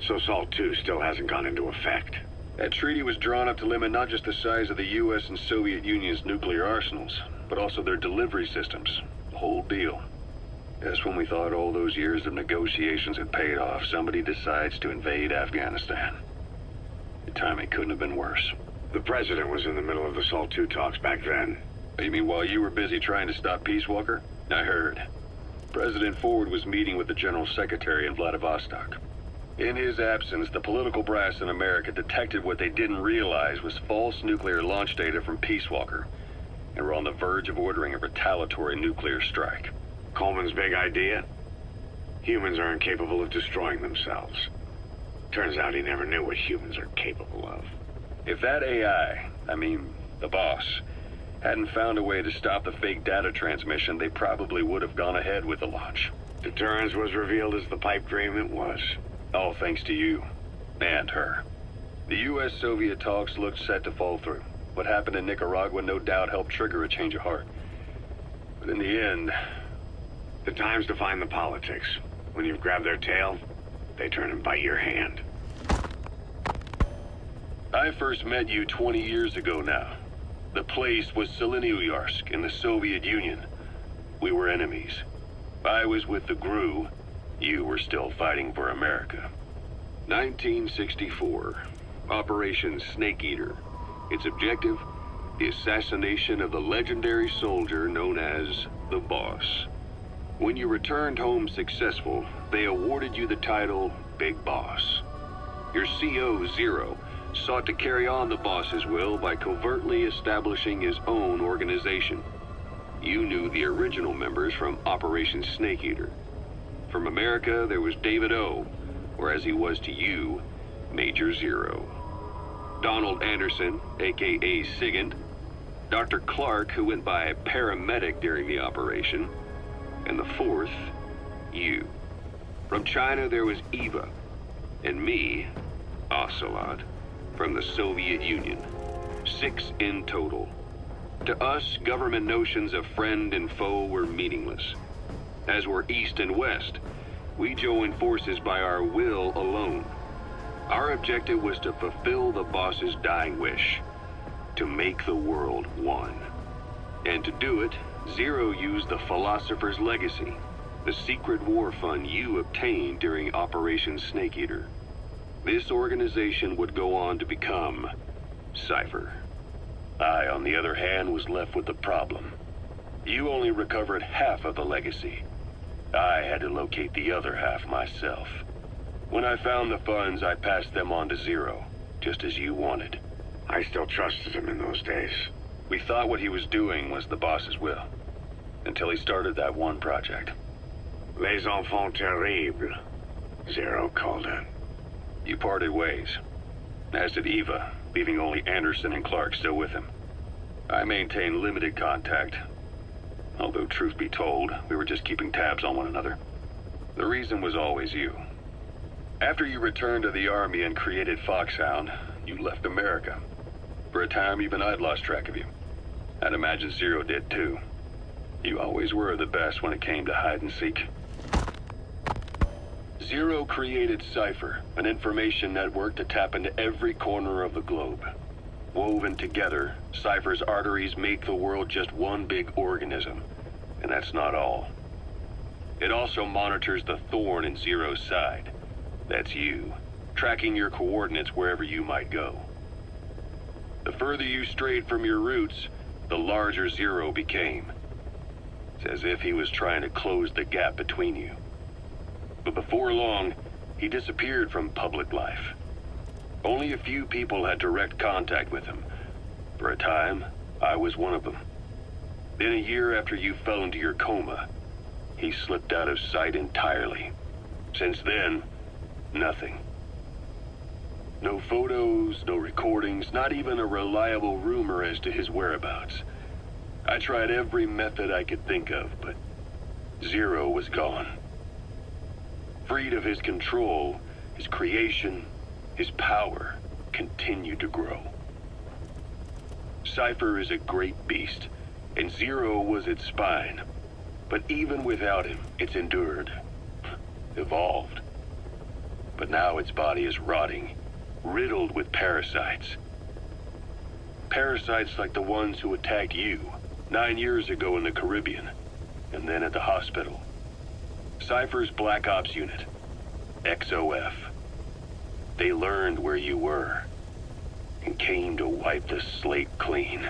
So SALT II still hasn't gone into effect. That treaty was drawn up to limit not just the size of the U.S. and Soviet Union's nuclear arsenals, but also their delivery systems. The whole deal. Just when we thought all those years of negotiations had paid off, somebody decides to invade Afghanistan. The timing couldn't have been worse. The president was in the middle of the SALT II talks back then. You mean while you were busy trying to stop Peace Walker? I heard. President Ford was meeting with the General Secretary in Vladivostok. In his absence, the political brass in America detected what they didn't realize was false nuclear launch data from Peace Walker, and were on the verge of ordering a retaliatory nuclear strike. Coleman's big idea? Humans are incapable of destroying themselves. Turns out he never knew what humans are capable of. If that AI, the boss, hadn't found a way to stop the fake data transmission, they probably would have gone ahead with the launch. Deterrence was revealed as the pipe dream it was. All thanks to you. And her. The U.S.-Soviet talks looked set to fall through. What happened in Nicaragua no doubt helped trigger a change of heart. But in the end... The time's to find the politics. When you've grabbed their tail, they turn and bite your hand. I first met you 20 years ago now. The place was Selenouyarsk in the Soviet Union. We were enemies. I was with the GRU. You were still fighting for America. 1964. Operation Snake Eater. Its objective? The assassination of the legendary soldier known as the Boss. When you returned home successful, they awarded you the title Big Boss. Your CO, Zero, sought to carry on the boss's will by covertly establishing his own organization. You knew the original members from Operation Snake Eater. From America, there was David O, or as he was to you, Major Zero. Donald Anderson, aka Sigint. Dr. Clark, who went by paramedic during the operation. And the fourth, you. From China, there was Eva. And me, Ocelot, from the Soviet Union. 6 in total. To us, government notions of friend and foe were meaningless. As were East and West, we joined forces by our will alone. Our objective was to fulfill the boss's dying wish, to make the world one. And to do it, Zero used the Philosopher's Legacy, the secret war fund you obtained during Operation Snake Eater. This organization would go on to become Cypher. I, on the other hand, was left with the problem. You only recovered half of the legacy. I had to locate the other half myself. When I found the funds, I passed them on to Zero, just as you wanted. I still trusted him in those days. We thought what he was doing was the boss's will, until he started that one project. Les enfants terribles, Zero called it. You parted ways, as did Eva, leaving only Anderson and Clark still with him. I maintained limited contact, although truth be told, we were just keeping tabs on one another. The reason was always you. After you returned to the Army and created Foxhound, you left America. For a time, even I'd lost track of you. I'd imagine Zero did too. You always were the best when it came to hide and seek. Zero created Cypher, an information network to tap into every corner of the globe. Woven together, Cypher's arteries make the world just one big organism, and that's not all. It also monitors the thorn in Zero's side. That's you, tracking your coordinates wherever you might go. The further you strayed from your roots, the larger Zero became. It's as if he was trying to close the gap between you. But before long, he disappeared from public life. Only a few people had direct contact with him. For a time, I was one of them. Then a year after you fell into your coma, he slipped out of sight entirely. Since then, nothing. No photos, no recordings, not even a reliable rumor as to his whereabouts. I tried every method I could think of, but Zero was gone. Freed of his control, his creation, his power continued to grow. Cypher is a great beast, and Zero was its spine. But even without him, it's endured, evolved. But now its body is rotting, riddled with parasites. Parasites like the ones who attacked you 9 years ago in the Caribbean, and then at the hospital. Cypher's Black Ops Unit, XOF. They learned where you were, and came to wipe the slate clean.